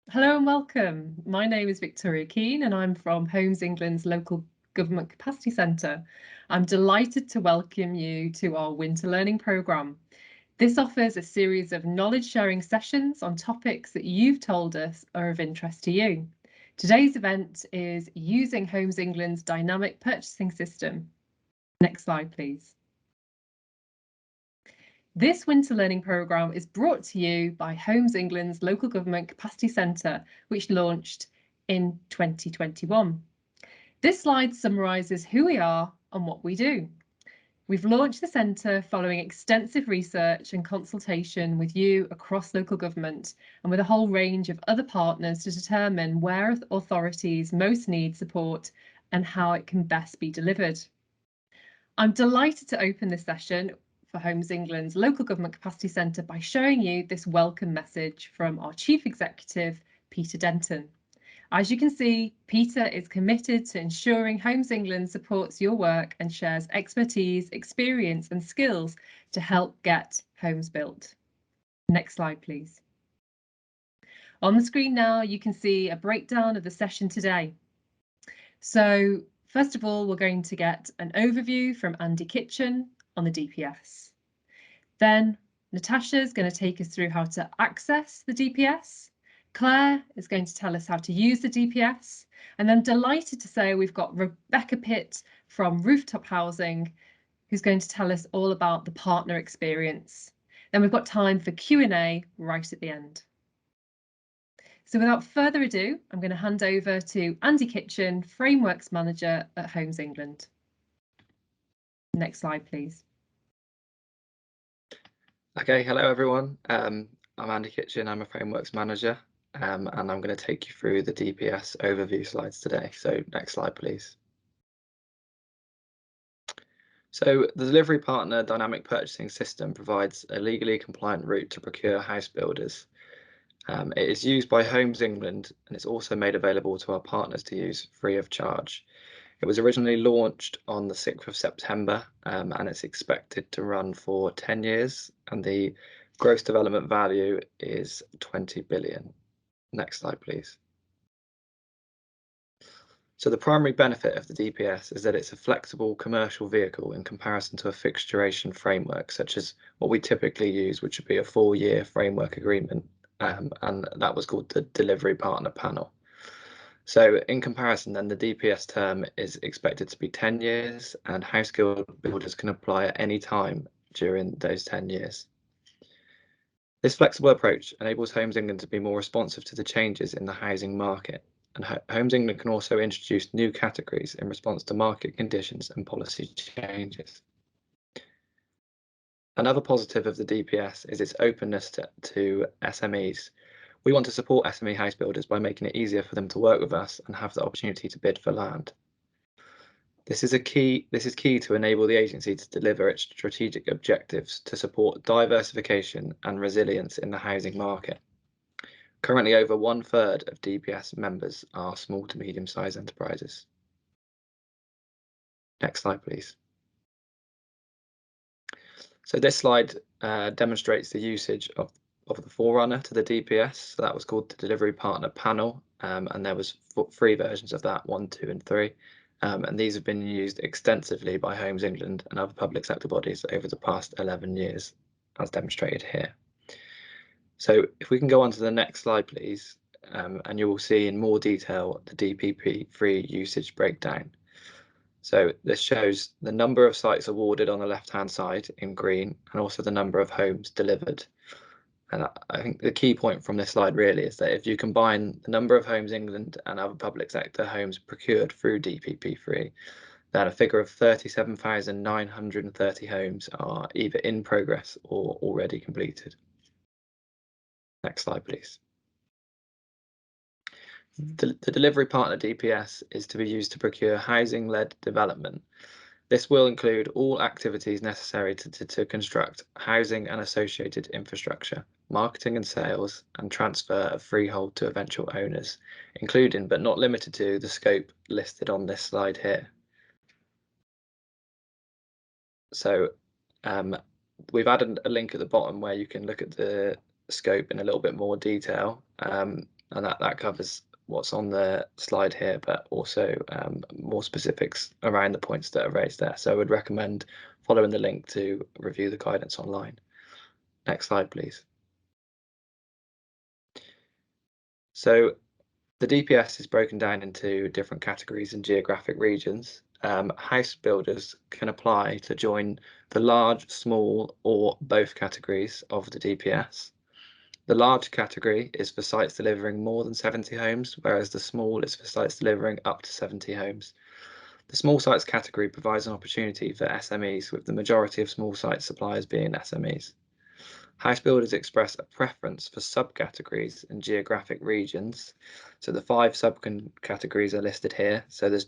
Hello and welcome. My name is Victoria Keane and I'm from Homes England's Local Government Capacity Centre. I'm delighted to welcome you to our winter learning programme. This offers a series of knowledge sharing sessions on topics that you've told us are of interest to you. Today's event is using Homes England's dynamic purchasing system. Next slide, please. This winter learning programme is brought to you by Homes England's Local Government Capacity Centre, which launched in 2021. This slide summarises who we are and what we do. We've launched the centre following extensive research and consultation with you across local government and with a whole range of other partners to determine where authorities most need support and how it can best be delivered. I'm delighted to open this session for Homes England's Local Government Capacity Centre by showing you this welcome message from our Chief Executive, Peter Denton. As you can see, Peter is committed to ensuring Homes England supports your work and shares expertise, experience and skills to help get homes built. Next slide, please. On the screen now, you can see a breakdown of the session today. So first of all, we're going to get an overview from Andy Kitchen on the DPS. Then Natasha is going to take us through how to access the DPS. Claire is going to tell us how to use the DPS. And I'm delighted to say we've got Rebecca Pitt from Rooftop Housing, who's going to tell us all about the partner experience. Then we've got time for Q&A right at the end. So without further ado, I'm going to hand over to Andy Kitchen, Frameworks Manager at Homes England. Next slide, please. Okay, hello everyone. I'm Andy Kitchen, I'm a Frameworks Manager, and I'm going to take you through the DPS overview slides today. So next slide, please. So the delivery partner dynamic purchasing system provides a legally compliant route to procure house builders. It is used by Homes England and it's also made available to our partners to use free of charge. It was originally launched on the 6th of September and it's expected to run for 10 years and the gross development value is 20 billion. Next slide, please. So the primary benefit of the DPS is that it's a flexible commercial vehicle in comparison to a fixed duration framework, such as what we typically use, which would be a 4-year framework agreement, and that was called the delivery partner panel. So in comparison, then the DPS term is expected to be 10 years and house builders can apply at any time during those 10 years. This flexible approach enables Homes England to be more responsive to the changes in the housing market, and Homes England can also introduce new categories in response to market conditions and policy changes. Another positive of the DPS is its openness to SMEs. We want to support SME house builders by making it easier for them to work with us and have the opportunity to bid for land. This is key to enable the agency to deliver its strategic objectives to support diversification and resilience in the housing market. Currently, over 1/3 of DPS members are small to medium-sized enterprises. Next slide, please. So this slide demonstrates the usage of the forerunner to the DPS. So that was called the Delivery Partner Panel, and there was 3 versions of that, 1, 2, and 3. And these have been used extensively by Homes England and other public sector bodies over the past 11 years, as demonstrated here. So if we can go on to the next slide, please, and you will see in more detail the DPP3 usage breakdown. So this shows the number of sites awarded on the left-hand side in green and also the number of homes delivered. And I think the key point from this slide really is that if you combine the number of Homes England and other public sector homes procured through DPP3, then a figure of 37,930 homes are either in progress or already completed. Next slide, please. The delivery partner DPS is to be used to procure housing-led development. This will include all activities necessary to construct housing and associated infrastructure, marketing and sales, and transfer of freehold to eventual owners, including but not limited to the scope listed on this slide here. So we've added a link at the bottom where you can look at the scope in a little bit more detail. and that covers what's on the slide here, but also more specifics around the points that are raised there. So I would recommend following the link to review the guidance online. Next slide, please. So the DPS is broken down into different categories and geographic regions. House builders can apply to join the large, small, or both categories of the DPS. The large category is for sites delivering more than 70 homes, whereas the small is for sites delivering up to 70 homes. The small sites category provides an opportunity for SMEs, with the majority of small site suppliers being SMEs. House builders express a preference for subcategories and geographic regions. So the 5 subcategories are listed here. So there's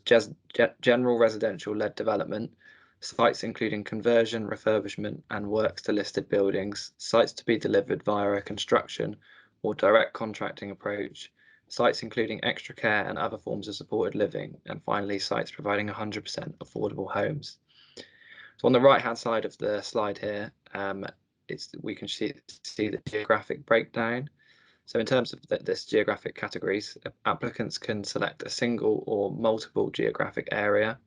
general residential-led development, sites including conversion, refurbishment, and works to listed buildings, sites to be delivered via a construction or direct contracting approach, sites including extra care and other forms of supported living, and finally sites providing 100% affordable homes. So on the right-hand side of the slide here, we can see the geographic breakdown. So in terms of this geographic categories, applicants can select a single or multiple geographic area.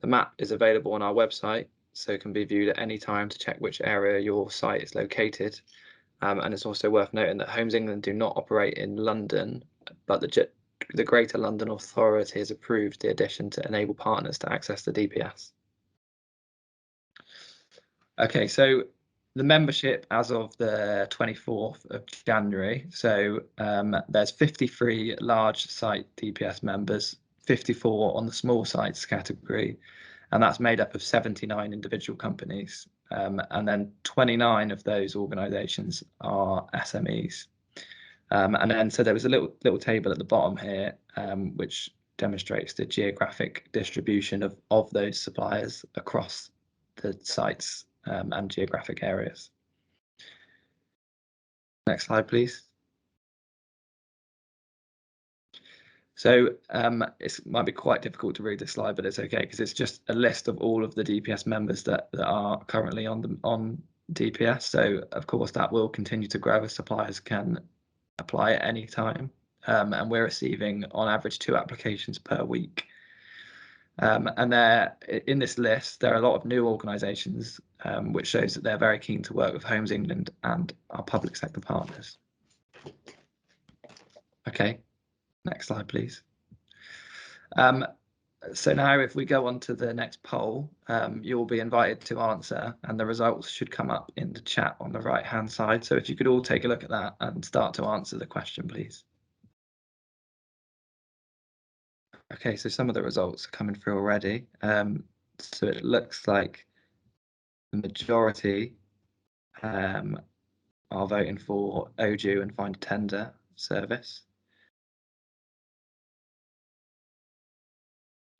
The map is available on our website, so it can be viewed at any time to check which area your site is located. And it's also worth noting that Homes England do not operate in London, but the Greater London Authority has approved the addition to enable partners to access the DPS. Okay, so the membership as of the 24th of January. So there's 53 large site DPS members, 54 on the small sites category, and that's made up of 79 individual companies. And then 29 of those organisations are SMEs. And then so there was a little table at the bottom here, which demonstrates the geographic distribution of those suppliers across the sites and geographic areas. Next slide, please. So it might be quite difficult to read this slide, but it's okay because it's just a list of all of the DPS members that are currently on DPS. So of course that will continue to grow as suppliers can apply at any time, and we're receiving on average 2 applications per week. And there, in this list, there are a lot of new organisations, which shows that they're very keen to work with Homes England and our public sector partners. Okay, next slide, please. So now if we go on to the next poll, you'll be invited to answer, and the results should come up in the chat on the right-hand side. So if you could all take a look at that and start to answer the question, please. Okay, so some of the results are coming through already. So it looks like the majority are voting for OJU and Find a Tender service.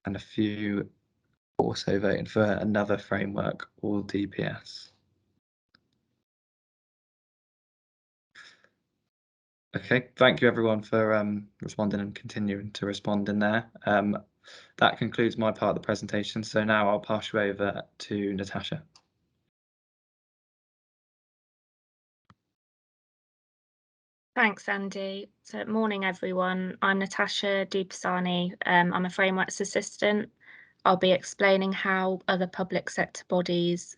And a few also voting for another framework, all DPS. Okay, thank you everyone for responding and continuing to respond in there. That concludes my part of the presentation. So now I'll pass you over to Natasha. Thanks, Andy. So morning, everyone. I'm Natasha Dupasani. I'm a frameworks assistant. I'll be explaining how other public sector bodies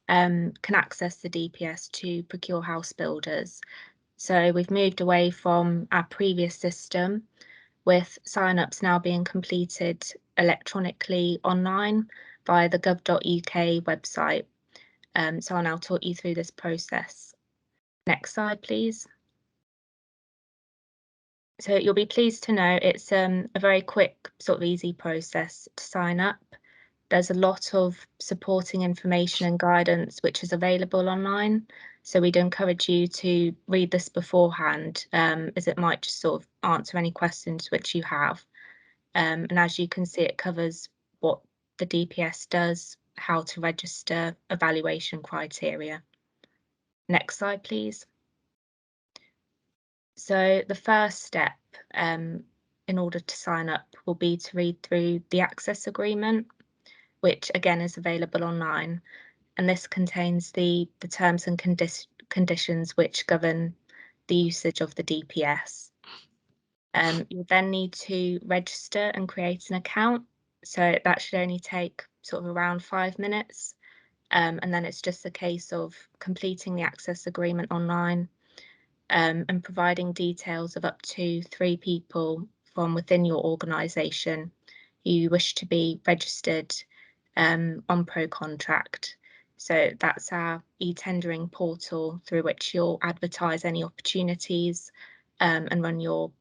can access the DPS to procure house builders. So we've moved away from our previous system, with sign-ups now being completed electronically online via the gov.uk website. So I'll now talk you through this process. Next slide, please. So you'll be pleased to know it's a very quick, sort of easy process to sign up. There's a lot of supporting information and guidance which is available online. So we'd encourage you to read this beforehand, as it might just sort of answer any questions which you have. And as you can see, it covers what the DPS does, how to register, evaluation criteria. Next slide, please. So the first step in order to sign up will be to read through the access agreement, which again is available online, and this contains the terms and conditions which govern the usage of the DPS. You'll then need to register and create an account. So that should only take sort of around 5 minutes. And then it's just a case of completing the access agreement online, and providing details of up to 3 people from within your organisation who you wish to be registered on ProContract. So that's our e-tendering portal through which you'll advertise any opportunities and run your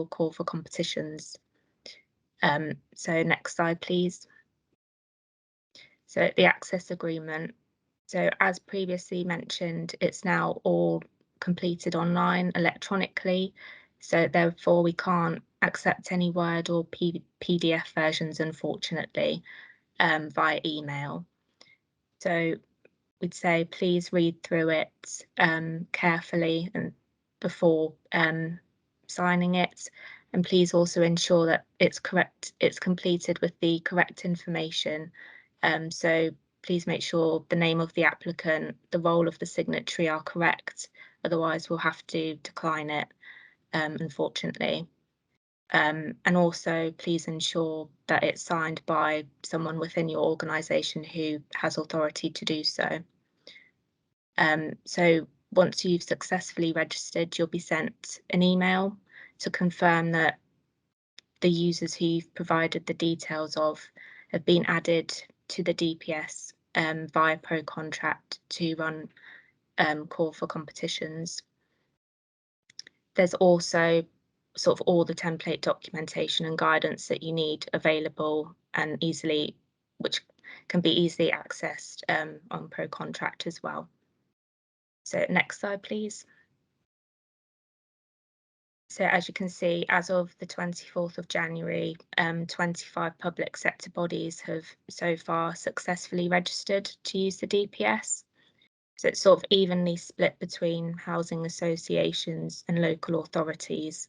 call for competitions. So next slide, please. So the access agreement. So as previously mentioned, it's now all completed online electronically. So therefore we can't accept any Word or PDF versions, unfortunately, via email. So we'd say please read through it carefully and before signing it, and please also ensure that it's completed with the correct information. So please make sure the name of the applicant, the role of the signatory are correct, otherwise we'll have to decline it, unfortunately. And also please ensure that it's signed by someone within your organisation who has authority to do so. So once you've successfully registered, you'll be sent an email to confirm that the users who you've provided the details of have been added to the DPS via ProContract to run call for competitions. There's also sort of all the template documentation and guidance that you need available and which can be easily accessed on ProContract as well. So next slide, please. So as you can see, as of the 24th of January, 25 public sector bodies have so far successfully registered to use the DPS. So it's sort of evenly split between housing associations and local authorities.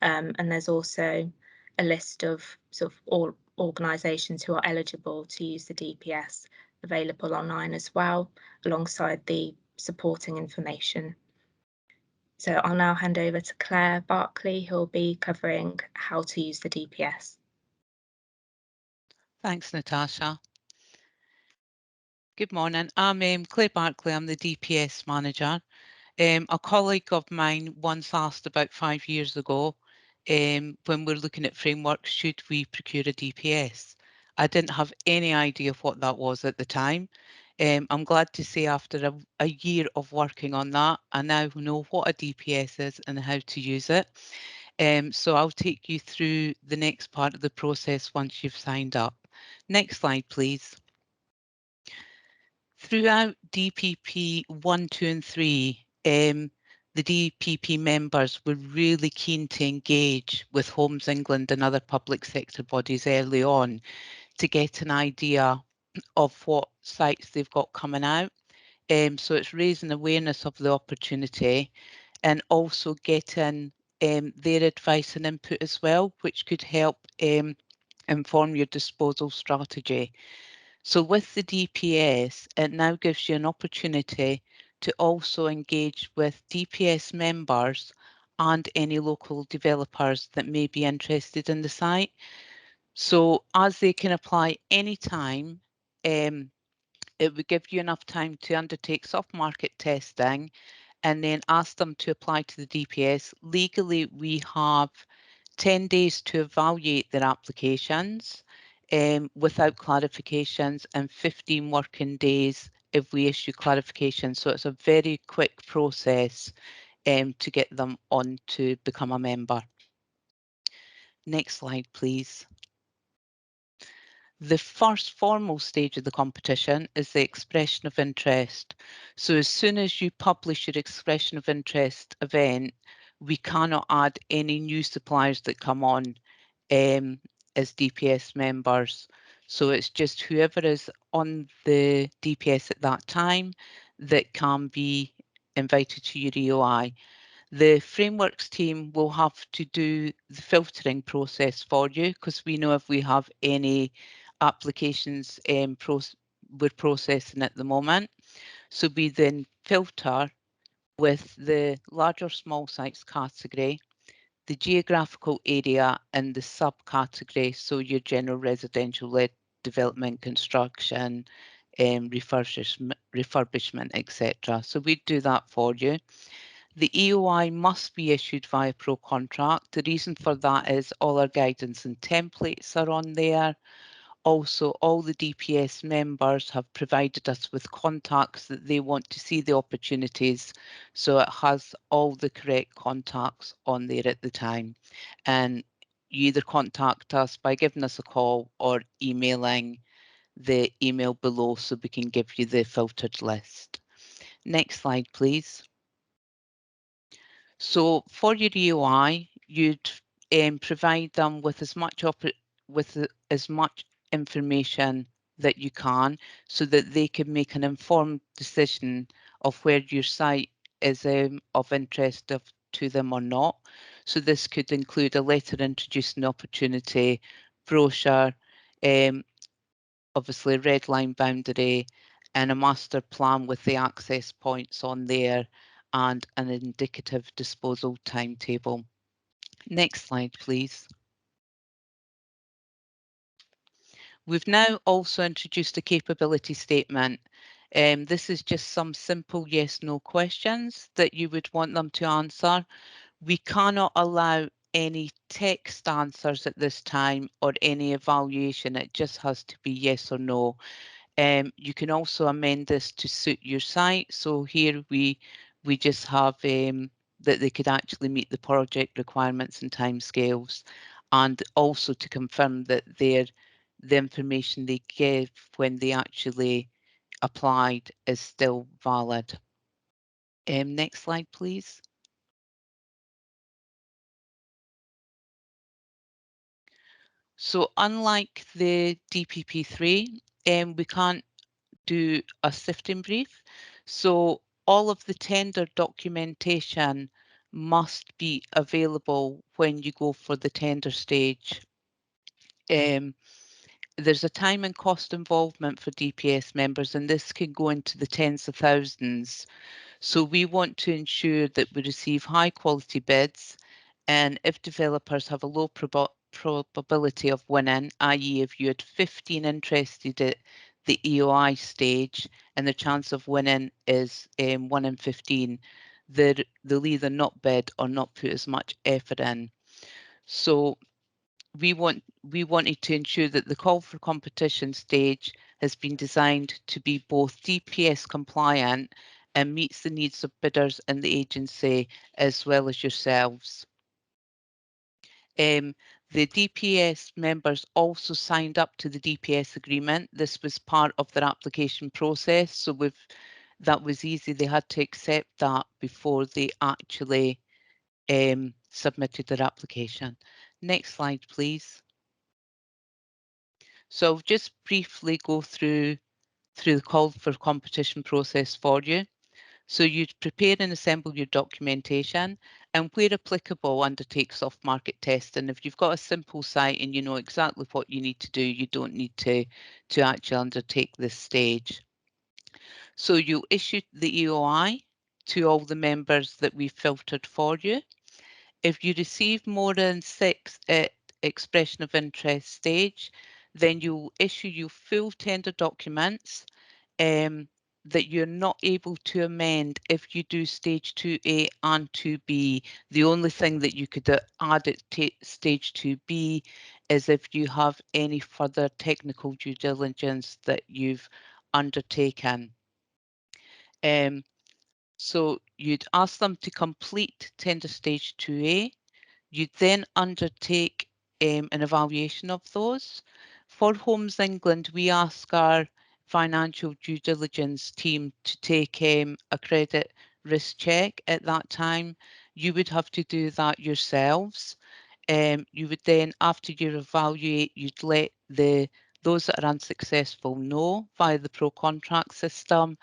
And there's also a list of sort of all organisations who are eligible to use the DPS available online as well, alongside the supporting information. So I'll now hand over to Claire Barclay, who'll be covering how to use the DPS. Thanks, Natasha. Good morning. I'm Claire Barclay. I'm the DPS manager. A colleague of mine once asked about 5 years ago, when we're looking at frameworks, should we procure a DPS? I didn't have any idea of what that was at the time. I'm glad to say after a year of working on that, I now know what a DPS is and how to use it. So I'll take you through the next part of the process once you've signed up. Next slide, please. Throughout DPP 1, 2 and 3, the DPP members were really keen to engage with Homes England and other public sector bodies early on to get an idea of what sites they've got coming out. So it's raising awareness of the opportunity and also getting their advice and input as well, which could help inform your disposal strategy. So with the DPS, it now gives you an opportunity to also engage with DPS members and any local developers that may be interested in the site. So as they can apply anytime, it would give you enough time to undertake soft market testing and then ask them to apply to the DPS. Legally, we have 10 days to evaluate their applications without clarifications and 15 working days if we issue clarifications. So it's a very quick process to get them on to become a member. Next slide, please. The first formal stage of the competition is the expression of interest. So as soon as you publish your expression of interest event, we cannot add any new suppliers that come on as DPS members. So it's just whoever is on the DPS at that time that can be invited to your EOI. The frameworks team will have to do the filtering process for you because we know if we have any applications we're processing at the moment. So we then filter with the large or small sites category, the geographical area and the subcategory, so your general residential-led development, construction, refurbishment, etc. So we'd do that for you. The EOI must be issued via pro contract. The reason for that is all our guidance and templates are on there. Also, all the DPS members have provided us with contacts that they want to see the opportunities. So it has all the correct contacts on there at the time. And you either contact us by giving us a call or emailing the email below so we can give you the filtered list. Next slide, please. So for your EOI, you'd provide them with as much information that you can so that they can make an informed decision of where your site is of interest to them or not. So this could include a letter introducing the opportunity, brochure, obviously a red line boundary, and a master plan with the access points on there and an indicative disposal timetable. Next slide, please. We've now also introduced a capability statement. This is just some simple yes/no questions that you would want them to answer. We cannot allow any text answers at this time or any evaluation. It just has to be yes or no. You can also amend this to suit your site. So here we just have that they could actually meet the project requirements and timescales, and also to confirm that the information they give when they actually applied is still valid. Next slide, please. So unlike the DPP3, we can't do a sifting brief. So all of the tender documentation must be available when you go for the tender stage. There's a time and cost involvement for DPS members, and this can go into the tens of thousands. So we want to ensure that we receive high quality bids, and if developers have a low probability of winning, i.e. if you had 15 interested at the EOI stage and the chance of winning is 1 in 15, they'll either not bid or not put as much effort in. So we wanted to ensure that the call for competition stage has been designed to be both DPS compliant and meets the needs of bidders and the agency as well as yourselves. The DPS members also signed up to the DPS agreement. This was part of their application process, so that was easy. They had to accept that before they actually submitted their application. Next slide, please. So I'll just briefly go through the call for competition process for you. So you'd prepare and assemble your documentation, and where applicable, undertake soft market testing. If you've got a simple site and you know exactly what you need to do, you don't need to actually undertake this stage. So you'll issue the EOI to all the members that we've filtered for you. If you receive more than 6 at expression of interest stage, then you'll issue your full tender documents that you're not able to amend if you do stage 2A and 2B. The only thing that you could add at stage 2B is if you have any further technical due diligence that you've undertaken. So you'd ask them to complete tender stage 2A. You'd then undertake an evaluation of those. For Homes England, we ask our financial due diligence team to take a credit risk check at that time. You would have to do that yourselves. You would then, after you evaluate, you'd let those that are unsuccessful know via the pro contract system,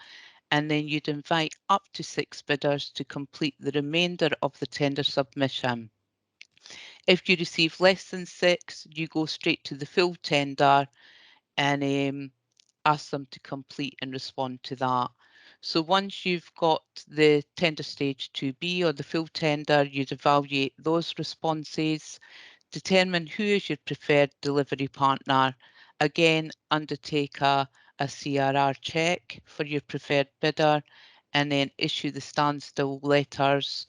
and then you'd invite up to 6 bidders to complete the remainder of the tender submission. If you receive less than 6, you go straight to the full tender and ask them to complete and respond to that. So once you've got the tender stage 2B or the full tender, you'd evaluate those responses, determine who is your preferred delivery partner, again undertake a CRR check for your preferred bidder, and then issue the standstill letters.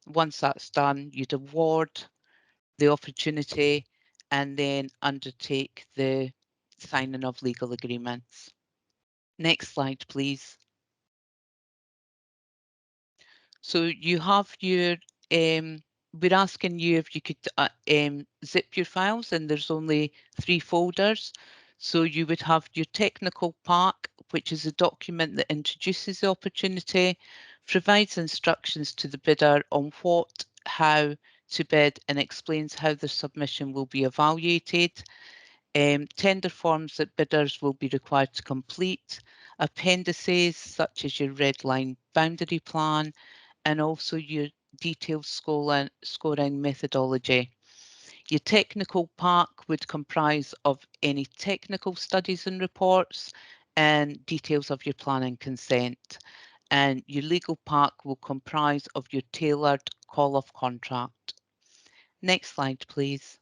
Once that's done, you'd award the opportunity and then undertake the signing of legal agreements. Next slide, please. So you have your, we're asking you if you could zip your files, and there's only 3 folders. So you would have your technical pack, which is a document that introduces the opportunity, provides instructions to the bidder on what, how to bid, and explains how the submission will be evaluated. Tender forms that bidders will be required to complete, appendices such as your red line boundary plan, and also your detailed scoring methodology. Your technical pack would comprise of any technical studies and reports and details of your planning consent. And your legal pack will comprise of your tailored call-off contract. Next slide, please.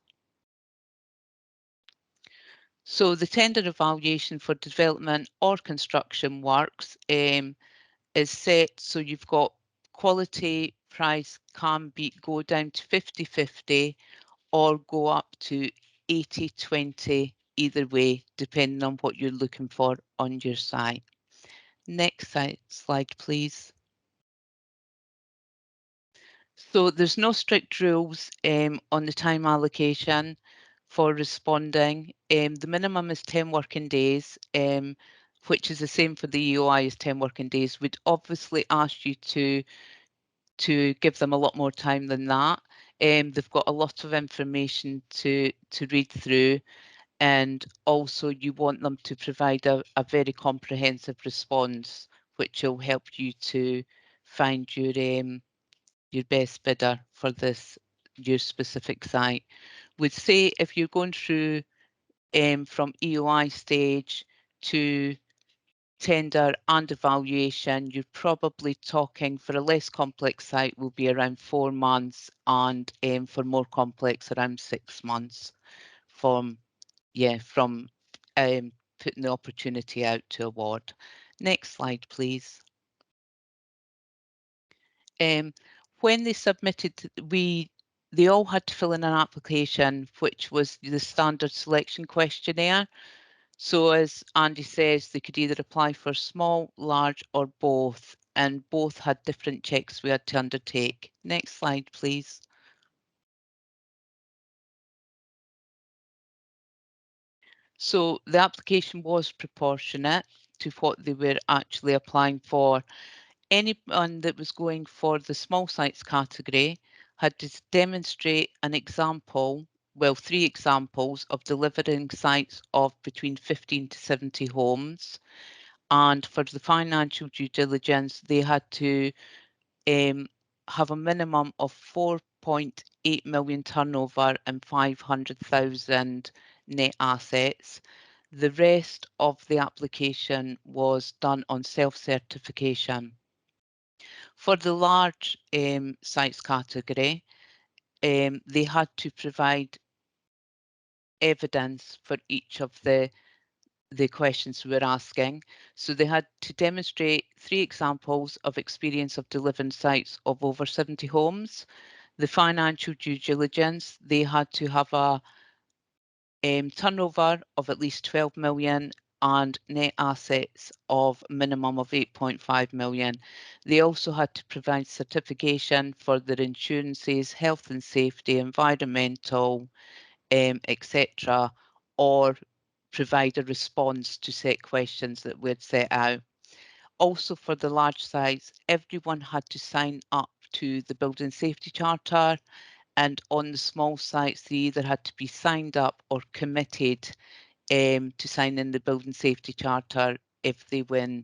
So the tender evaluation for development or construction works is set, so you've got quality price can go down to 50-50 or go up to 80-20 either way, depending on what you're looking for on your site. Next slide, please. So there's no strict rules on the time allocation for responding. The minimum is 10 working days, which is the same for the EOI as 10 working days. We'd obviously ask you to give them a lot more time than that. They've got a lot of information to read through, and also you want them to provide a very comprehensive response, which will help you to find your best bidder for your specific site. We'd say if you're going through from EOI stage to tender and evaluation, you're probably talking for a less complex site will be around 4 months, and for more complex around 6 months from putting the opportunity out to award. Next slide, please. When they submitted, they all had to fill in an application, which was the standard selection questionnaire. So as Andy says, they could either apply for small, large, or both, and both had different checks we had to undertake. Next slide, please. So the application was proportionate to what they were actually applying for. Anyone that was going for the small sites category had to demonstrate an example, well, 3 examples of delivering sites of between 15 to 70 homes. And for the financial due diligence, they had to have a minimum of 4.8 million turnover and 500,000 net assets. The rest of the application was done on self-certification. For the large sites category, they had to provide evidence for each of the questions we were asking. So they had to demonstrate 3 examples of experience of delivering sites of over 70 homes. The financial due diligence, they had to have a turnover of at least 12 million and net assets of minimum of 8.5 million. They also had to provide certification for their insurances, health and safety, environmental, etc., or provide a response to set questions that we'd set out. Also for the large sites, everyone had to sign up to the Building Safety Charter, and on the small sites, they either had to be signed up or committed to sign in the Building Safety Charter if they win,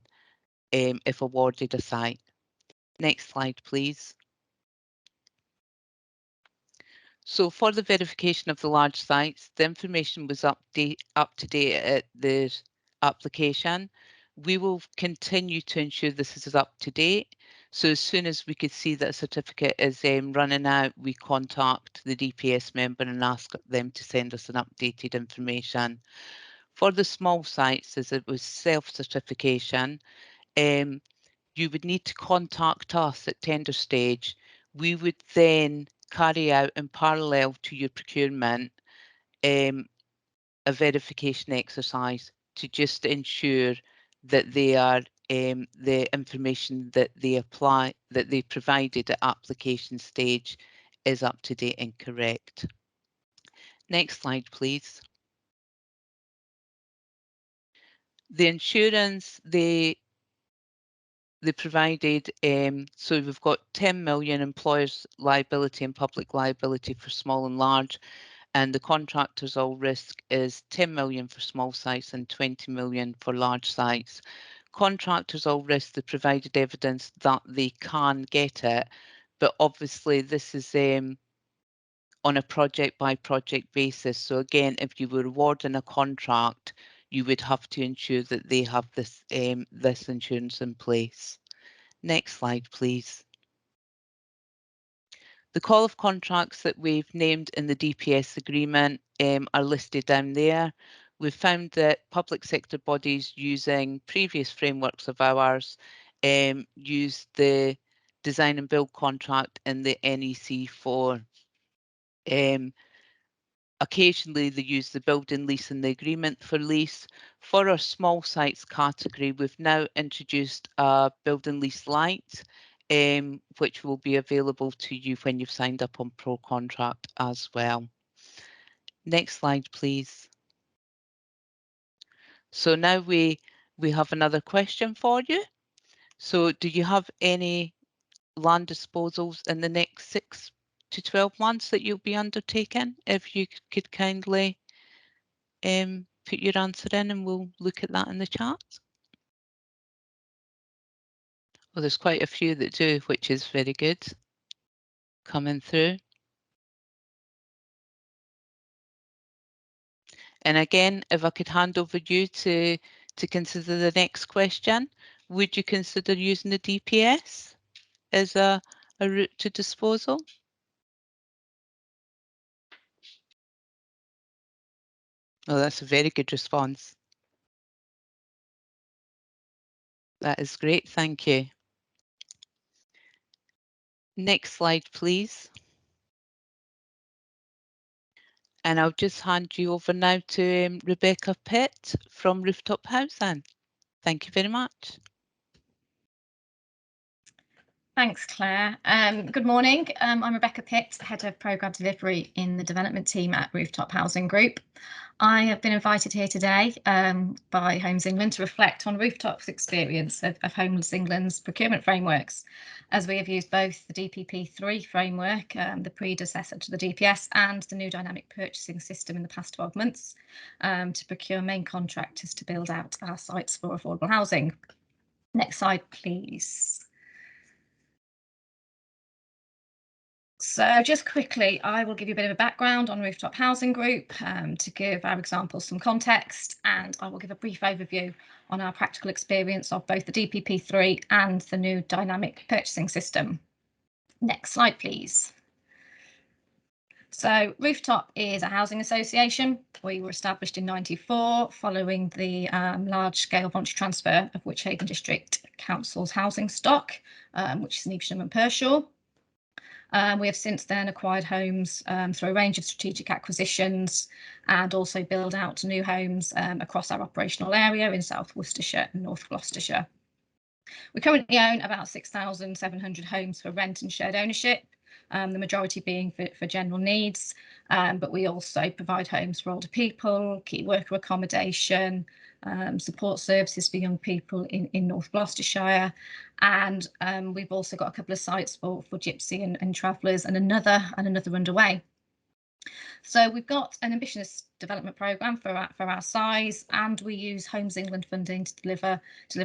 if awarded a site. Next slide, please. So for the verification of the large sites, the information was up to date at the application. We will continue to ensure this is up to date. So as soon as we could see that a certificate is running out, we contact the DPS member and ask them to send us an updated information. For the small sites, as it was self-certification, you would need to contact us at tender stage. We would then carry out in parallel to your procurement a verification exercise to just ensure that they are the information that they provided at application stage is up to date and correct. Next slide, please. The insurance they provided, so we've got 10 million employers liability and public liability for small and large, and the contractors all risk is 10 million for small sites and 20 million for large sites. Contractors all risk, they provided evidence that they can get it, but obviously this is on a project by project basis. So again, if you were awarding a contract, you would have to ensure that they have this this insurance in place. Next slide, please. The call of contracts that we've named in the DPS agreement are listed down there. We've found that public sector bodies using previous frameworks of ours use the design and build contract in the NEC 4. Occasionally they use the building lease and the agreement for lease. For our small sites category, we've now introduced a building lease light, which will be available to you when you've signed up on Pro Contract as well. Next slide, please. So now we have another question for you. So do you have any land disposals in the next 6 to 12 months that you'll be undertaking? If you could kindly put your answer in and we'll look at that in the chat. Well, there's quite a few that do, which is very good. Coming through. And again, if I could hand over you to consider the next question, would you consider using the DPS as a route to disposal? Oh, that's a very good response. That is great, thank you. Next slide, please. And I'll just hand you over now to Rebecca Pitt from Rooftop Housing. Thank you very much. Thanks, Claire. Good morning. I'm Rebecca Pitt, Head of Programme Delivery in the Development Team at Rooftop Housing Group. I have been invited here today by Homes England to reflect on Rooftop's experience of Homes England's procurement frameworks, as we have used both the DPP3 framework, the predecessor to the DPS, and the new dynamic purchasing system in the past 12 months to procure main contractors to build out our sites for affordable housing. Next slide, please. So just quickly, I will give you a bit of a background on Rooftop Housing Group to give our examples some context, and I will give a brief overview on our practical experience of both the DPP3 and the new dynamic purchasing system. Next slide, please. So Rooftop is a housing association. We were established in '94 following the large-scale voluntary transfer of Wychavon District Council's housing stock, which is in Evesham and Pershore. We have since then acquired homes through a range of strategic acquisitions and also build out new homes across our operational area in South Worcestershire and North Gloucestershire. We currently own about 6,700 homes for rent and shared ownership, the majority being for general needs, but we also provide homes for older people, key worker accommodation, support services for young people in North Gloucestershire, and we've also got a couple of sites for gypsy and travellers, and another underway. So we've got an ambitious development programme for our size, and we use Homes England funding to deliver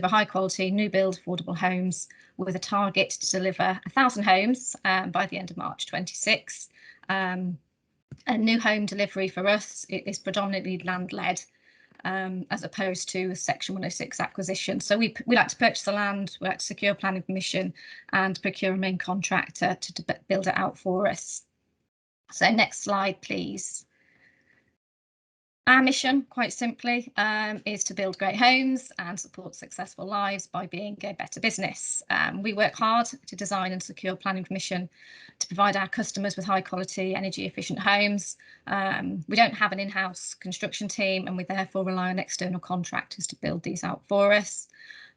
high quality new build affordable homes with a target to deliver 1,000 homes by the end of March 26. A new home delivery for us is predominantly land led. as opposed to a Section 106 acquisition. So we like to purchase the land, we like to secure planning permission and procure a main contractor to build it out for us. So next slide, please. Our mission, quite simply, is to build great homes and support successful lives by being a better business. We work hard to design and secure planning permission to provide our customers with high quality, energy efficient homes. We don't have an in-house construction team, and we therefore rely on external contractors to build these out for us.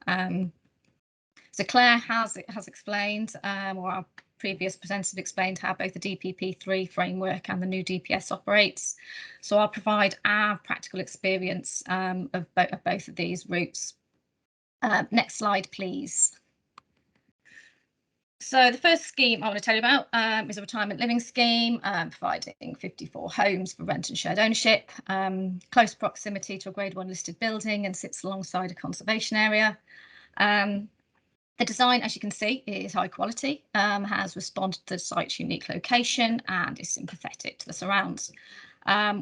So Claire has explained, or our previous presenters have explained, how both the DPP3 framework and the new DPS operates. So I'll provide our practical experience of both of these routes. Next slide, please. So the first scheme I want to tell you about is a retirement living scheme providing 54 homes for rent and shared ownership, close proximity to a Grade 1 listed building, and sits alongside a conservation area. The design, as you can see, is high quality, has responded to the site's unique location and is sympathetic to the surrounds.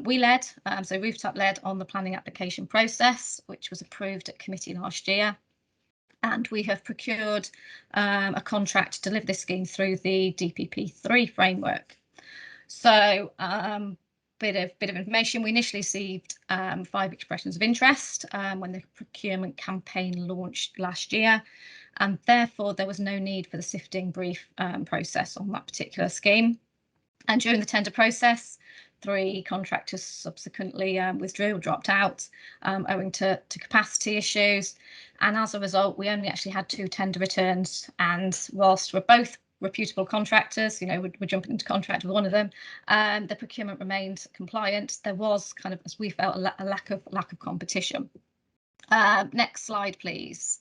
We led, so Rooftop led on the planning application process, which was approved at committee last year. And we have procured a contract to deliver this scheme through the DPP3 framework. So bit of information. We initially received 5 expressions of interest when the procurement campaign launched last year, and therefore there was no need for the sifting brief process on that particular scheme. And during the tender process, 3 contractors subsequently withdrew or dropped out owing to capacity issues. And as a result, we only actually had 2 tender returns. And whilst we're both reputable contractors, you know, we're jumping into contract with one of them, the procurement remained compliant. There was kind of, as we felt, a lack of competition. Next slide, please.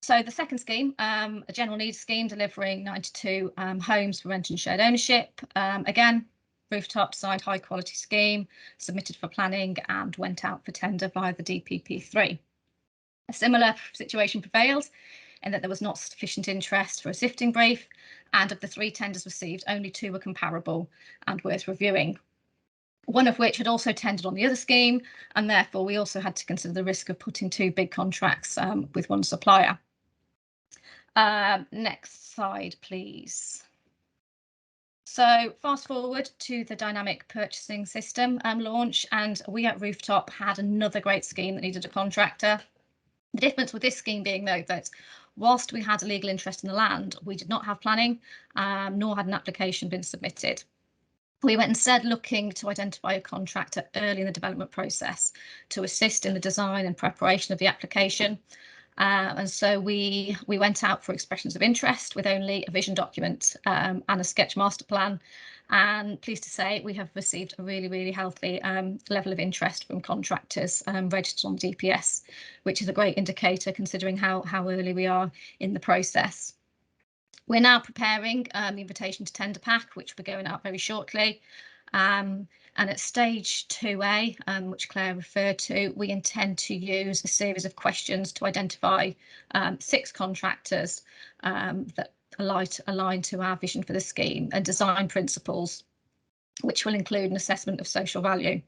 So the second scheme, a general needs scheme delivering 92 homes for rent and shared ownership. Again, Rooftop side high quality scheme, submitted for planning and went out for tender via the DPP3. A similar situation prevailed in that there was not sufficient interest for a sifting brief, and of the 3 tenders received, only 2 were comparable and worth reviewing. One of which had also tendered on the other scheme, and therefore we also had to consider the risk of putting 2 big contracts with one supplier. Next slide, please. So fast forward to the dynamic purchasing system launch, and we at Rooftop had another great scheme that needed a contractor. The difference with this scheme being, though, that whilst we had a legal interest in the land, we did not have planning, nor had an application been submitted. We went instead looking to identify a contractor early in the development process to assist in the design and preparation of the application. And so we went out for expressions of interest with only a vision document and a sketch master plan. And pleased to say we have received a really healthy level of interest from contractors registered on DPS, which is a great indicator considering how early we are in the process. We're now preparing the invitation to tender pack, which we're going out very shortly. And at stage 2A, which Claire referred to, we intend to use a series of questions to identify 6 contractors that align to our vision for the scheme and design principles, which will include an assessment of social value.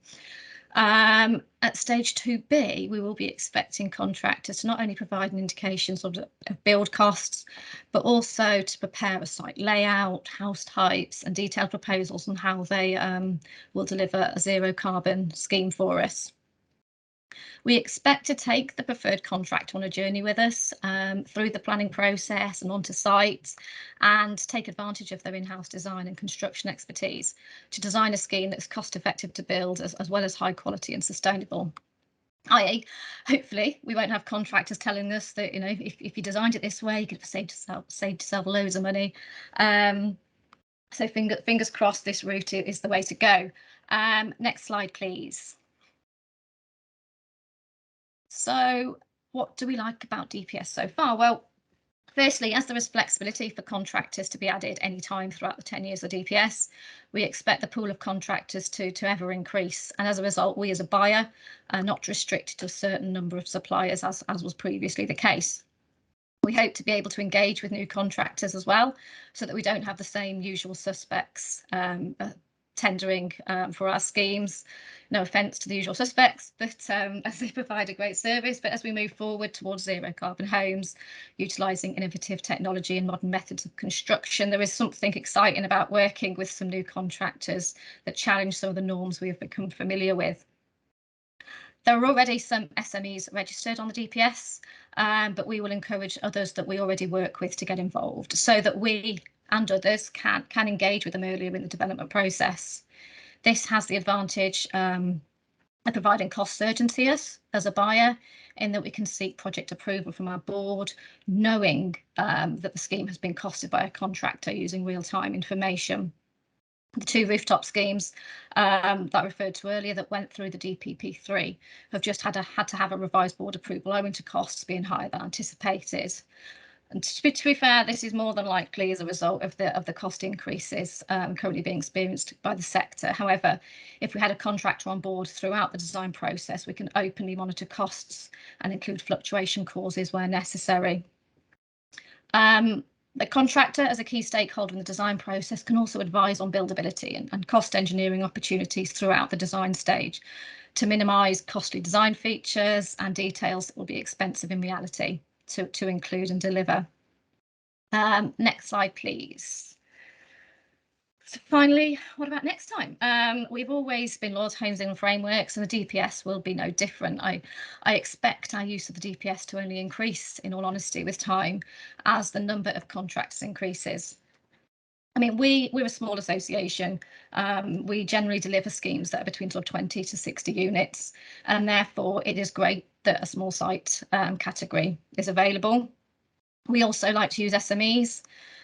At stage 2B, we will be expecting contractors to not only provide an indication sort of build costs, but also to prepare a site layout, house types, and detailed proposals on how they will deliver a zero carbon scheme for us. We expect to take the preferred contractor on a journey with us through the planning process and onto sites, and take advantage of their in-house design and construction expertise to design a scheme that's cost effective to build as well as high quality and sustainable. i.e., hopefully we won't have contractors telling us that, you know, if you designed it this way, you could have saved yourself loads of money. So fingers crossed this route is the way to go. Next slide, please. So what do we like about DPS so far? Well, firstly, as there is flexibility for contractors to be added any time throughout the 10 years of DPS, we expect the pool of contractors to ever increase. And as a result, we as a buyer are not restricted to a certain number of suppliers as was previously the case. We hope to be able to engage with new contractors as well, so that we don't have the same usual suspects tendering for our schemes. No offence to the usual suspects, but as they provide a great service. But as we move forward towards zero carbon homes, utilising innovative technology and modern methods of construction, there is something exciting about working with some new contractors that challenge some of the norms we have become familiar with. There are already some SMEs registered on the DPS, but we will encourage others that we already work with to get involved so that we and others can engage with them earlier in the development process. This has the advantage of providing cost certainty as a buyer, in that we can seek project approval from our board, knowing that the scheme has been costed by a contractor using real-time information. The 2 rooftop schemes that I referred to earlier that went through the DPP3 have just had to have a revised board approval owing to costs being higher than anticipated. And to be fair, this is more than likely as a result of the cost increases currently being experienced by the sector. However, if we had a contractor on board throughout the design process, we can openly monitor costs and include fluctuation clauses where necessary. The contractor, as a key stakeholder in the design process, can also advise on buildability and cost engineering opportunities throughout the design stage to minimise costly design features and details that will be expensive in reality to include and deliver. Next slide, please. So finally, what about next time? We've always been loyal to Homes England frameworks, and the DPS will be no different. I expect our use of the DPS to only increase, in all honesty, with time as the number of contracts increases. I mean, we're a small association. We generally deliver schemes that are between sort of 20 to 60 units, and therefore it is great that a small site category is available. We also like to use SMEs,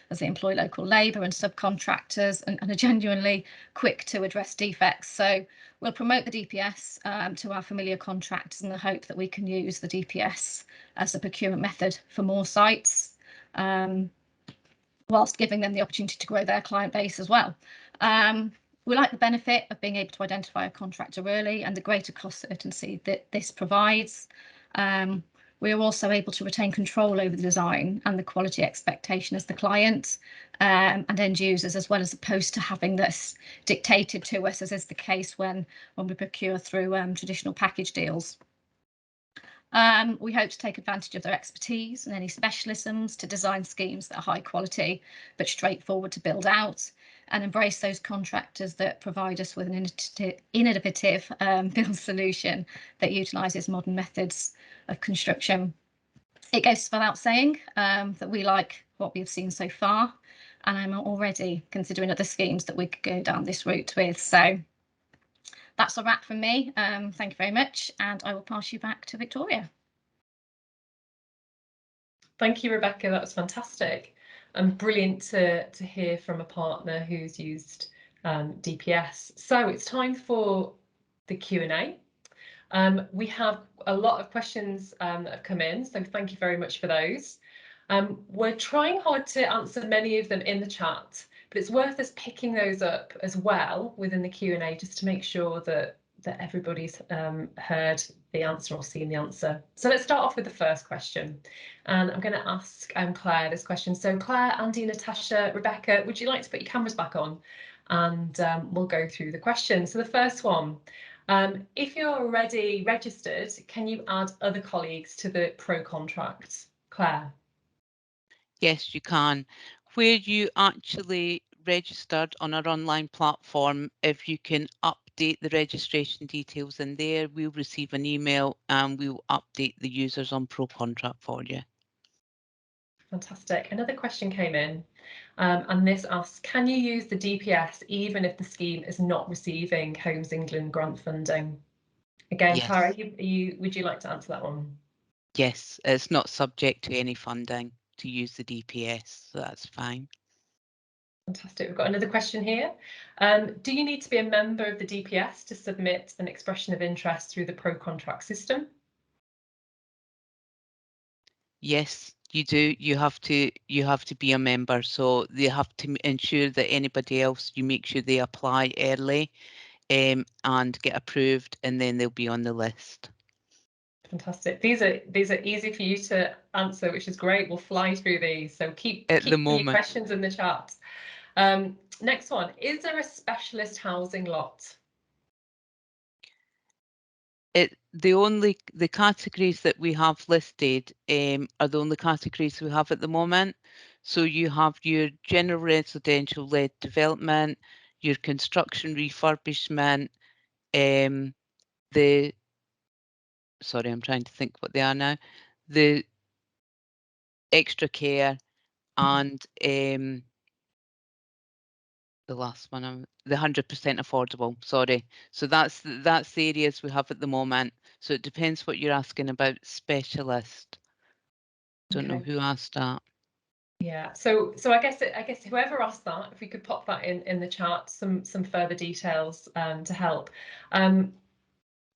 as they employ local labour and subcontractors and are genuinely quick to address defects. So we'll promote the DPS to our familiar contractors in the hope that we can use the DPS as a procurement method for more sites, whilst giving them the opportunity to grow their client base as well. We like the benefit of being able to identify a contractor early and the greater cost certainty that this provides. We are also able to retain control over the design and the quality expectation as the client and end users, as well as opposed to having this dictated to us, as is the case when we procure through traditional package deals. We hope to take advantage of their expertise and any specialisms to design schemes that are high quality but straightforward to build out, and embrace those contractors that provide us with an innovative build solution that utilises modern methods of construction. It goes without saying that we like what we've seen so far, and I'm already considering other schemes that we could go down this route with. So that's a wrap from me. Thank you very much, and I will pass you back to Victoria. Thank you, Rebecca. That was fantastic and brilliant to hear from a partner who's used DPS. So it's time for the Q&A. We have a lot of questions that have come in, so thank you very much for those. We're trying hard to answer many of them in the chat, but it's worth us picking those up as well within the Q&A just to make sure that everybody's heard the answer or seen the answer. So let's start off with the first question. And I'm going to ask Claire this question. So Claire, Andy, Natasha, Rebecca, would you like to put your cameras back on? And we'll go through the questions. So the first one, if you're already registered, can you add other colleagues to the pro contract? Claire? Yes, you can. Where you actually registered on our online platform, if you can update the registration details in there, we'll receive an email and we'll update the users on pro contract for you. Fantastic. Another question came in, and this asks, can you use the DPS even if the scheme is not receiving Homes England grant funding? Again, Yes. Clara, would you like to answer that one? Yes, it's not subject to any funding to use the DPS, so that's fine. Fantastic. We've got another question here. Do you need to be a member of the DPS to submit an expression of interest through the pro contract system? Yes, you do. You have to be a member, so they have to ensure that anybody else, you make sure they apply early and get approved, and then they'll be on the list. Fantastic. These are easy for you to answer, which is great. We'll fly through these. So keep the your questions in the chat. Next one, is there a specialist housing lot? The categories that we have listed are the only categories we have at the moment. So you have your general residential led development, your construction refurbishment, sorry, I'm trying to think what they are now, the extra care, and the last one, the 100% affordable, sorry. So that's the areas we have at the moment. So it depends what you're asking about specialist. Don't know who asked that. Yeah, so I guess whoever asked that, if we could pop that in the chat, some further details to help.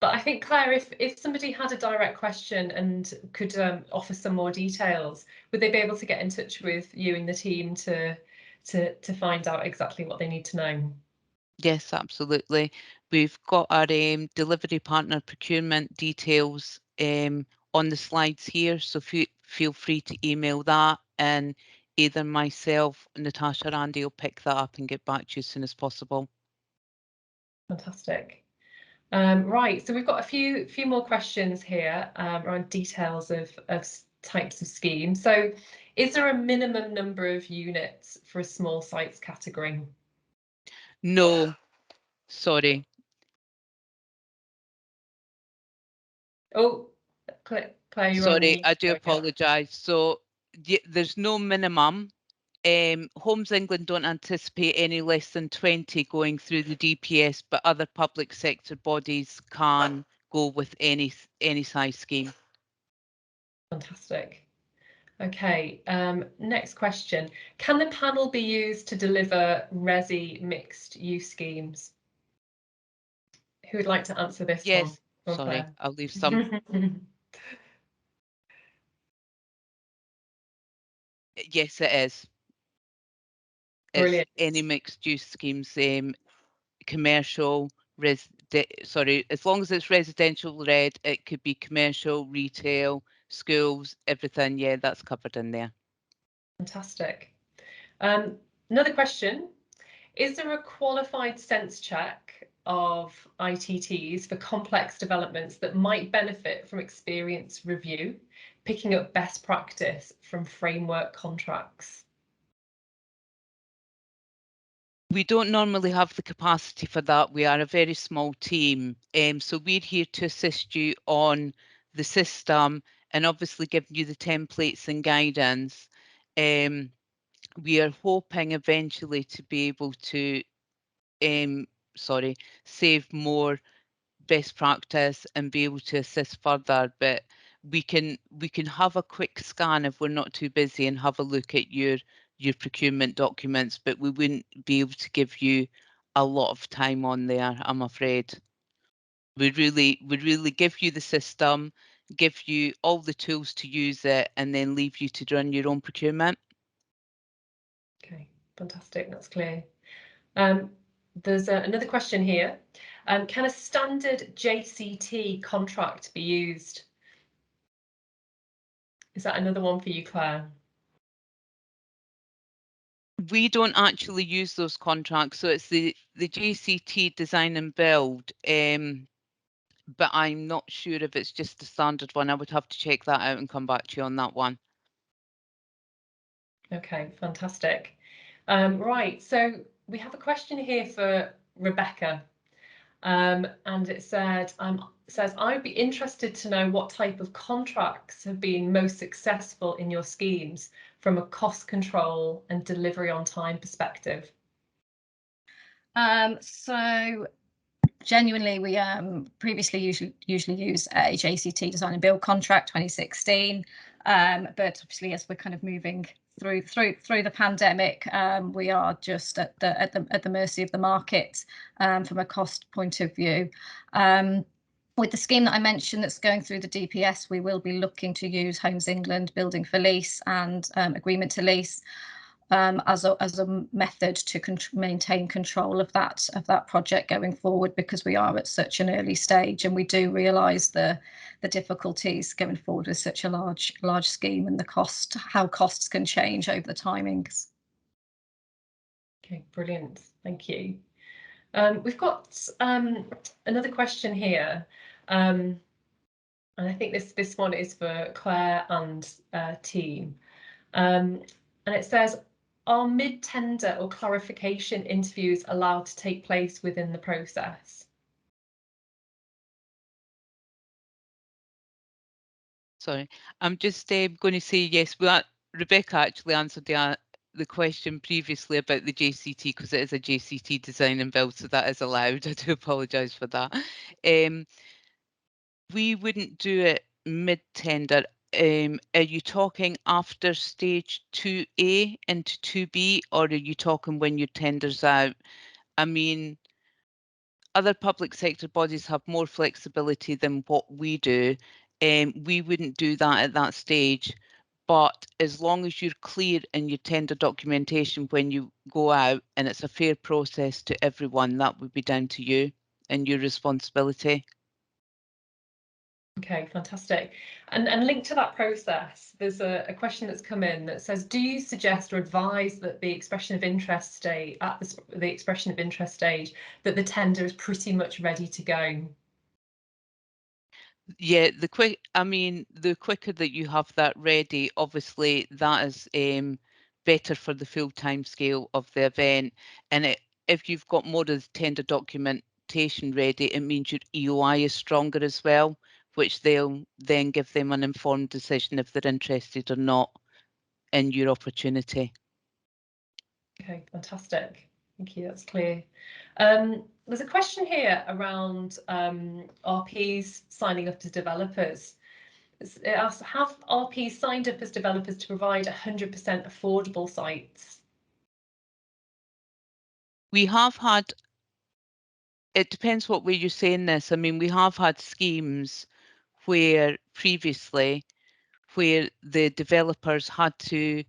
But I think, Claire, if somebody had a direct question and could offer some more details, would they be able to get in touch with you and the team to find out exactly what they need to know? Yes, absolutely. We've got our delivery partner procurement details on the slides here, so feel free to email that, and either myself, Natasha, or Andy will pick that up and get back to you as soon as possible. Fantastic. Right, so we've got a few more questions here around details of types of schemes. So is there a minimum number of units for a small sites category? No, sorry. Oh, Claire, you're Sorry, on I do mute. apologise. So there's no minimum. Homes England don't anticipate any less than 20 going through the DPS, but other public sector bodies can go with any size scheme. Fantastic. Okay, next question. Can the panel be used to deliver resi mixed use schemes? Who would like to answer this Yes, one? sorry, Claire. I'll leave some. Yes, it is. Brilliant. It's any mixed use schemes, commercial, as long as it's residential led, it could be commercial, retail, schools, everything. Yeah, that's covered in there. Fantastic. Another question. Is there a qualified sense check of ITTs for complex developments that might benefit from experience review, picking up best practice from framework contracts? We don't normally have the capacity for that. We are a very small team. So we're here to assist you on the system and obviously giving you the templates and guidance. We are hoping eventually to be able to save more best practice and be able to assist further, but we can have a quick scan if we're not too busy and have a look at your procurement documents, but we wouldn't be able to give you a lot of time on there, I'm afraid. We'd really give you the system, give you all the tools to use it, and then leave you to run your own procurement. Okay, fantastic, that's clear. There's another question here. Can a standard JCT contract be used? Is that another one for you, Claire? We don't actually use those contracts, so it's the JCT design and build, but I'm not sure if it's just the standard one. I would have to check that out and come back to you on that one. Okay, fantastic. Right, so we have a question here for Rebecca, and it says, I'd be interested to know what type of contracts have been most successful in your schemes from a cost control and delivery on time perspective. So genuinely, we previously usually use a JCT design and build contract 2016, but obviously as we're kind of moving through the pandemic, we are just at the mercy of the market from a cost point of view. With the scheme that I mentioned that's going through the DPS, we will be looking to use Homes England Building for Lease and Agreement to Lease as a method to maintain control of that project going forward, because we are at such an early stage, and we do realise the difficulties going forward with such a large scheme and how costs can change over the timings. Okay, brilliant. Thank you. We've got another question here, and I think this one is for Claire and team. And it says, are mid-tender or clarification interviews allowed to take place within the process? Sorry, I'm just going to say yes. Well, Rebecca actually answered the question previously about the JCT, because it is a JCT design and build, so that is allowed. I do apologise for that. We wouldn't do it mid-tender. Are you talking after stage 2A into 2B, or are you talking when your tender's out? I mean, other public sector bodies have more flexibility than what we do. We wouldn't do that at that stage. But as long as you're clear in your tender documentation when you go out and it's a fair process to everyone, that would be down to you and your responsibility. Okay, fantastic. And linked to that process, there's a question that's come in that says, do you suggest or advise that the expression of interest stage, at the expression of interest stage, that the tender is pretty much ready to go? Yeah, the quicker that you have that ready, obviously that is better for the full time scale of the event. And if you've got more of the tender documentation ready, it means your EOI is stronger as well, which they'll then give them an informed decision if they're interested or not in your opportunity. Okay, fantastic. Thank you, that's clear. There's a question here around RPs signing up as developers. It asks, have RPs signed up as developers to provide 100% affordable sites? We have had, it depends what way you're saying this. I mean, we have had schemes where previously where the developers had to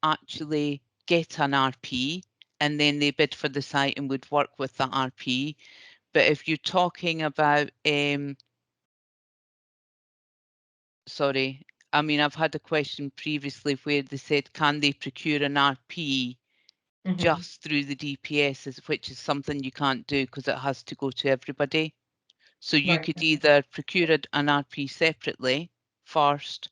actually get an RP and then they bid for the site and would work with that RP. But if you're talking about, sorry, I mean, I've had a question previously where they said, can they procure an RP just through the DPS, which is something you can't do because it has to go to everybody. So you Right. could either procure an RP separately first,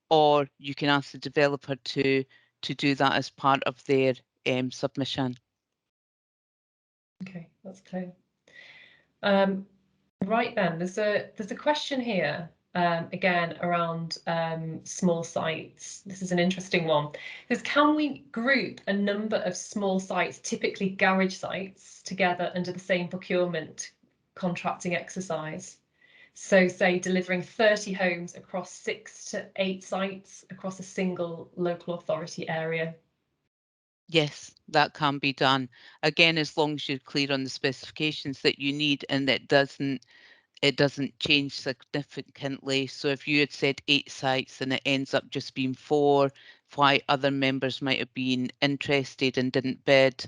or you can ask the developer to do that as part of their submission. Okay, that's clear. Right then, there's a question here again around small sites. This is an interesting one. It says, can we group a number of small sites, typically garage sites, together under the same procurement contracting exercise? So say delivering 30 homes across 6 to 8 sites across a single local authority area. Yes, that can be done. Again, as long as you're clear on the specifications that you need and that it doesn't change significantly. So if you had said 8 sites and it ends up just being 4, why other members might have been interested and didn't bid.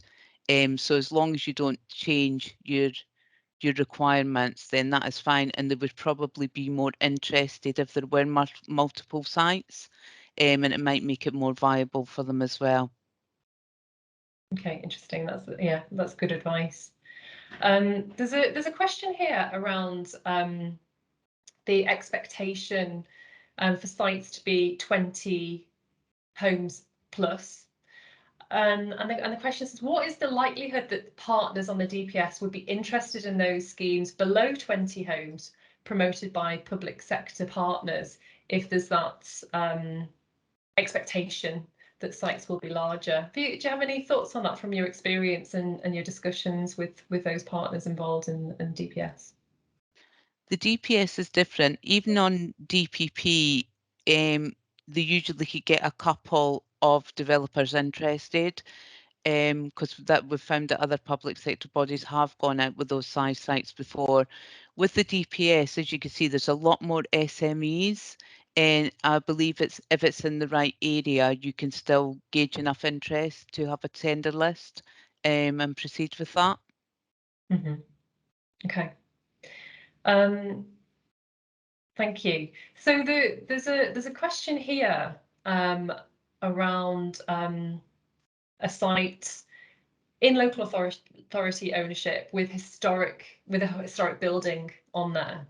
So as long as you don't change your requirements, then that is fine. And they would probably be more interested if there were multiple sites, and it might make it more viable for them as well. Okay, interesting. That's good advice. There's a question here around the expectation for sites to be 20 homes plus. And the question is, what is the likelihood that partners on the DPS would be interested in those schemes below 20 homes promoted by public sector partners if there's that expectation that sites will be larger? Do you have any thoughts on that from your experience and your discussions with those partners involved in DPS? The DPS is different. Even on DPP, they usually could get a couple of developers interested, because that we've found that other public sector bodies have gone out with those size sites before. With the DPS, as you can see, there's a lot more SMEs, and I believe if it's in the right area, you can still gauge enough interest to have a tender list and proceed with that. Okay. Thank you. So there's a question here around a site in local authority ownership with a historic building on there,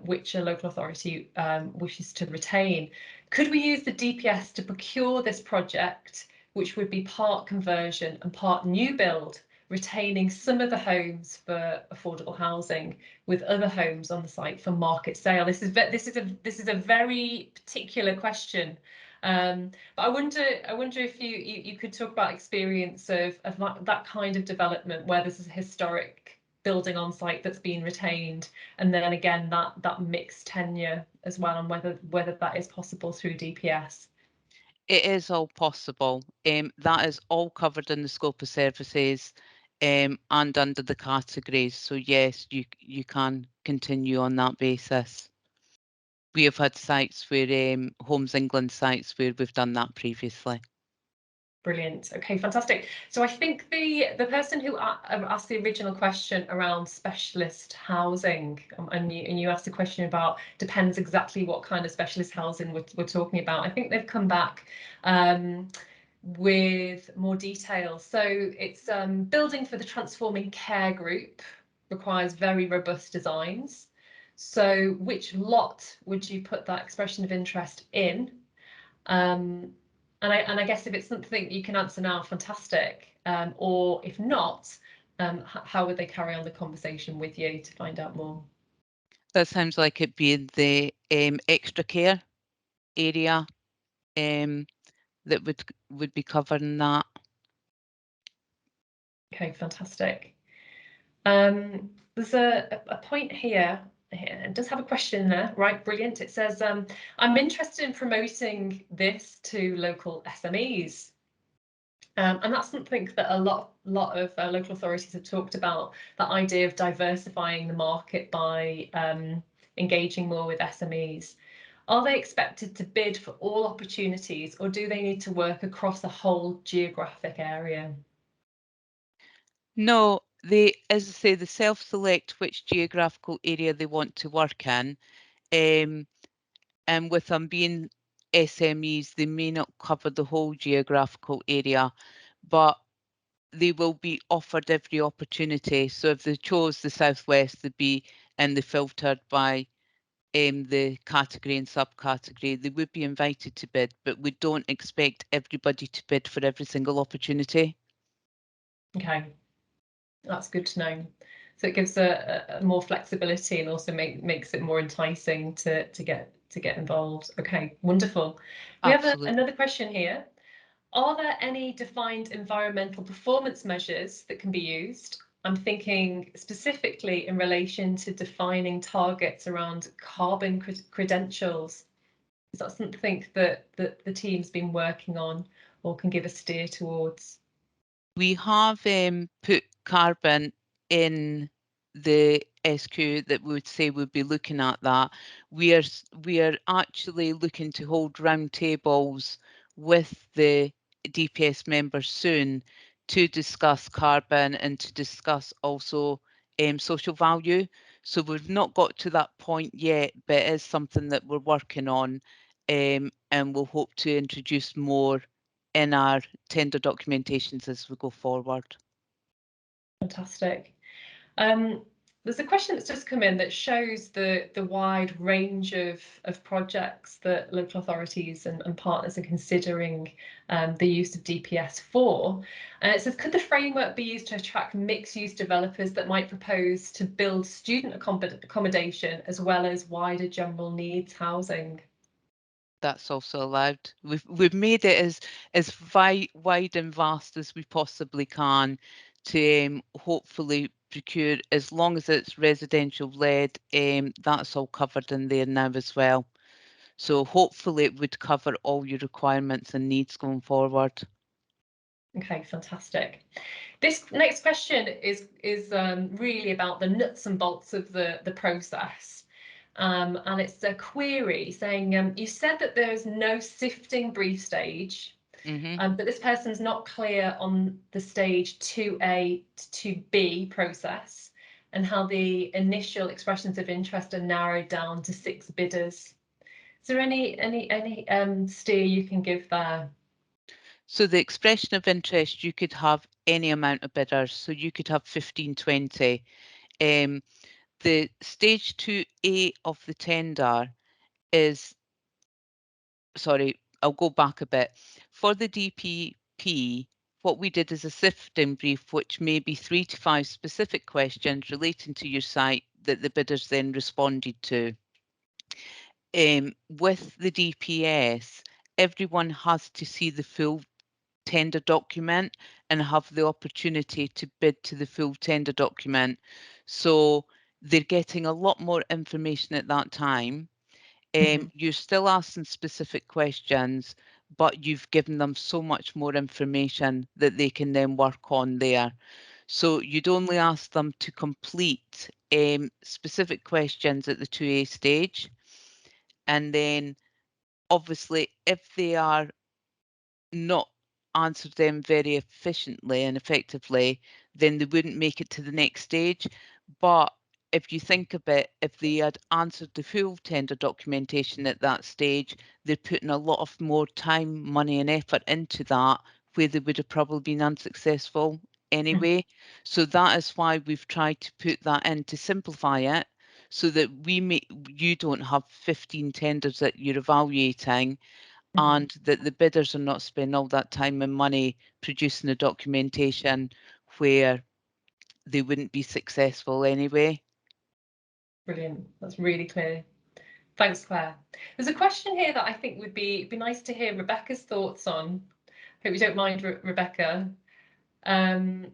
which a local authority wishes to retain. Could we use the DPS to procure this project, which would be part conversion and part new build, retaining some of the homes for affordable housing, with other homes on the site for market sale? This is a very particular question. But I wonder if you could talk about experience of that kind of development where there's a historic building on site that's been retained, and then again that mixed tenure as well, and whether that is possible through DPS. It is all possible. That is all covered in the scope of services and under the categories. So yes, you can continue on that basis. We have had sites where Homes England sites where we've done that previously. Brilliant. Okay, fantastic. So I think the person who asked the original question around specialist housing, and you asked a question about depends exactly what kind of specialist housing we're talking about. I think they've come back with more detail. So it's building for the transforming care group requires very robust designs. So which lot would you put that expression of interest in? And I guess if it's something you can answer now, fantastic. Or if not, how would they carry on the conversation with you to find out more? That sounds like it being the extra care area that would be covering that. Okay, fantastic. There's a point here. It does have a question there, right? Brilliant. It says, I'm interested in promoting this to local SMEs. And that's something that a lot of local authorities have talked about, that idea of diversifying the market by engaging more with SMEs. Are they expected to bid for all opportunities, or do they need to work across a whole geographic area? No, they, as I say, they self-select which geographical area they want to work in. And with them being SMEs, they may not cover the whole geographical area, but they will be offered every opportunity. So if they chose the Southwest, they'd be and they filtered by the category and subcategory, they would be invited to bid, but we don't expect everybody to bid for every single opportunity. Okay, that's good to know. So it gives a more flexibility and also makes it more enticing to get involved. Okay, wonderful. We Absolutely. have another question here. Are there any defined environmental performance measures that can be used? I'm thinking specifically in relation to defining targets around carbon credentials. Is that something that the team's been working on or can give a steer towards? We have put carbon in the SQ that we would say would be looking at that. We are actually looking to hold roundtables with the DPS members soon to discuss carbon and to discuss also social value. So we've not got to that point yet, but it is something that we're working on, and we'll hope to introduce more in our tender documentations as we go forward. Fantastic. There's a question that's just come in that shows the wide range of projects that local authorities and partners are considering the use of DPS for. And it says, could the framework be used to attract mixed-use developers that might propose to build student accommodation as well as wider general needs housing? That's also allowed. We've made it as wide and vast as we possibly can to hopefully procure, as long as it's residential led, that's all covered in there now as well. So hopefully it would cover all your requirements and needs going forward. Okay, fantastic. This next question is really about the nuts and bolts of the process. And it's a query saying, you said that there is no sifting brief stage, but this person's not clear on the stage 2A to 2B process and how the initial expressions of interest are narrowed down to 6 bidders. Is there any steer you can give there? So the expression of interest, you could have any amount of bidders. So you could have 15, 20. The stage 2A of the tender is, sorry, I'll go back a bit. For the DPP, what we did is a sifting brief, which may be 3 to 5 specific questions relating to your site that the bidders then responded to. With the DPS, everyone has to see the full tender document and have the opportunity to bid to the full tender document. So they're getting a lot more information at that time. You're still asking specific questions, but you've given them so much more information that they can then work on there. So you'd only ask them to complete specific questions at the 2A stage. And then obviously, if they are not answered them very efficiently and effectively, then they wouldn't make it to the next stage. But if you think a bit, if they had answered the full tender documentation at that stage, they're putting a lot of more time, money and effort into that, where they would have probably been unsuccessful anyway. So that is why we've tried to put that in to simplify it, so that you don't have 15 tenders that you're evaluating, and that the bidders are not spending all that time and money producing the documentation where they wouldn't be successful anyway. Brilliant. That's really clear. Thanks, Claire. There's a question here that I think would be nice to hear Rebecca's thoughts on. Hope you don't mind, Rebecca. And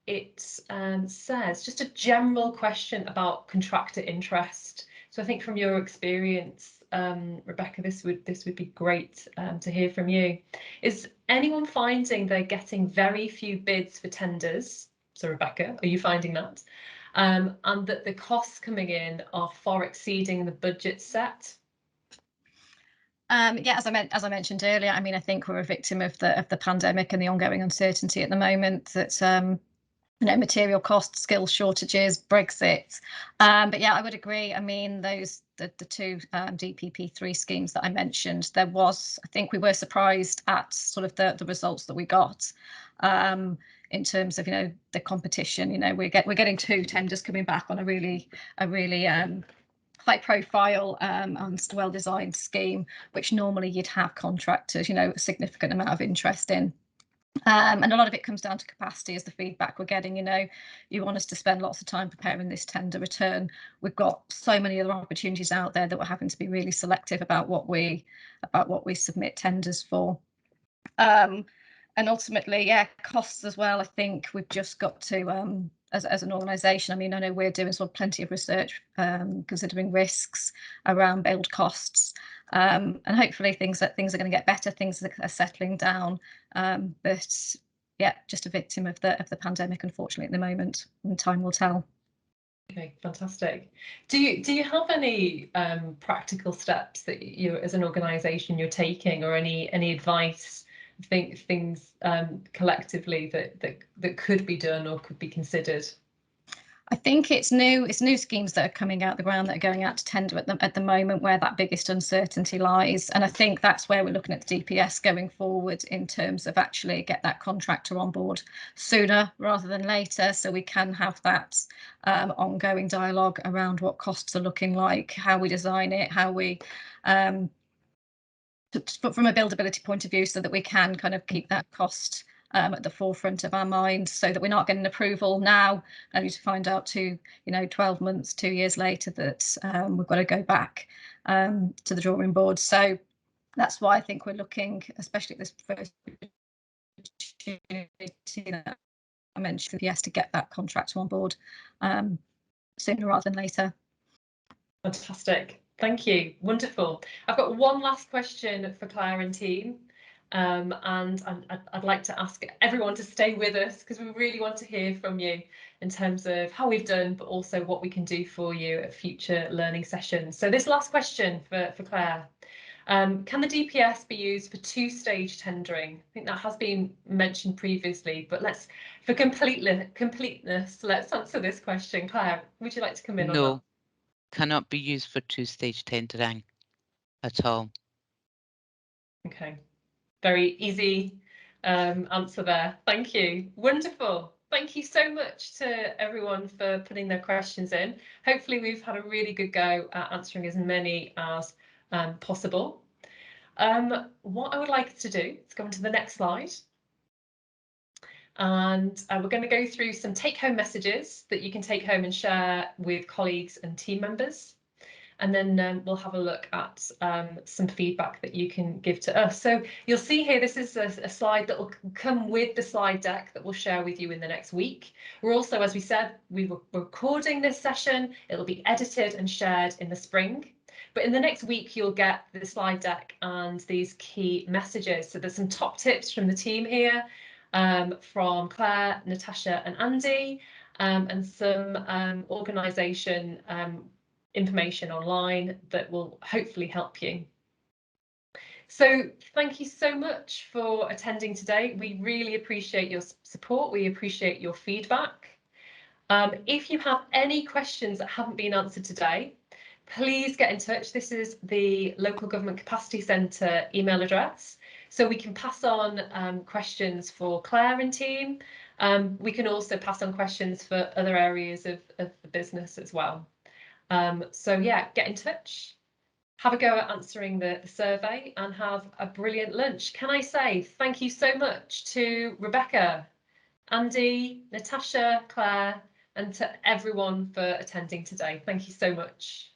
it says, just a general question about contractor interest. So I think from your experience, Rebecca, this would be great to hear from you. Is anyone finding they're getting very few bids for tenders? So Rebecca, are you finding that? And that the costs coming in are far exceeding the budget set? Yeah, as I mentioned earlier, I mean, I think we're a victim of the pandemic and the ongoing uncertainty at the moment. That you know, material costs, skill shortages, Brexit. But yeah, I would agree. I mean, the two DPP3 schemes that I mentioned, I think we were surprised at sort of the results that we got. In terms of, you know, the competition, you know, we're getting 2 tenders coming back on a really high profile and well-designed scheme, which normally you'd have contractors, you know, a significant amount of interest in. And a lot of it comes down to capacity, as the feedback we're getting. You know, you want us to spend lots of time preparing this tender return. We've got so many other opportunities out there that we're having to be really selective about what we submit tenders for. And ultimately, yeah, costs as well. I think we've just got to, as an organisation, I mean, I know we're doing sort of plenty of research, considering risks around build costs, and hopefully things are going to get better. Things are settling down, but yeah, just a victim of the pandemic, unfortunately, at the moment, and time will tell. Okay, fantastic. Do you have any practical steps that you, as an organisation, you're taking, or any advice? Things collectively that could be done or could be considered? I think it's new schemes that are coming out the ground, that are going out to tender at the moment, where that biggest uncertainty lies. And I think that's where we're looking at the DPS going forward, in terms of actually get that contractor on board sooner rather than later, so we can have that ongoing dialogue around what costs are looking like, how we design it, how we from a buildability point of view, so that we can kind of keep that cost at the forefront of our minds, so that we're not getting approval now only to find out 12 months, 2 years later that we've got to go back to the drawing board. So that's why I think we're looking, especially at this first opportunity that I mentioned, yes, to get that contractor on board sooner rather than later. Fantastic. Thank you. Wonderful. I've got one last question for Claire and team. And I'd like to ask everyone to stay with us, because we really want to hear from you in terms of how we've done, but also what we can do for you at future learning sessions. So this last question for Claire. Can the DPS be used for 2-stage tendering? I think that has been mentioned previously, but for completeness, let's answer this question. Claire, would you like to come in on that? No, cannot be used for 2-stage tendering at all. Okay. very easy answer there. Thank you. Wonderful. Thank you so much to everyone for putting their questions in. Hopefully we've had a really good go at answering as many as possible. What I would like to do is go on to the next slide. And we're going to go through some take-home messages that you can take home and share with colleagues and team members. And then we'll have a look at some feedback that you can give to us. So you'll see here, this is a slide that will come with the slide deck that we'll share with you in the next week. We're also, as we said, we're recording this session. It'll be edited and shared in the spring. But in the next week, you'll get the slide deck and these key messages. So there's some top tips from the team here, from Claire, Natasha and Andy, and some organisation information online that will hopefully help you. So thank you so much for attending today. We really appreciate your support. We appreciate your feedback. If you have any questions that haven't been answered today, please get in touch. This is the Local Government Capacity Centre email address. So we can pass on questions for Claire and team. We can also pass on questions for other areas of the business as well. So yeah, get in touch, have a go at answering the survey and have a brilliant lunch. Can I say thank you so much to Rebecca, Andy, Natasha, Claire, and to everyone for attending today. Thank you so much.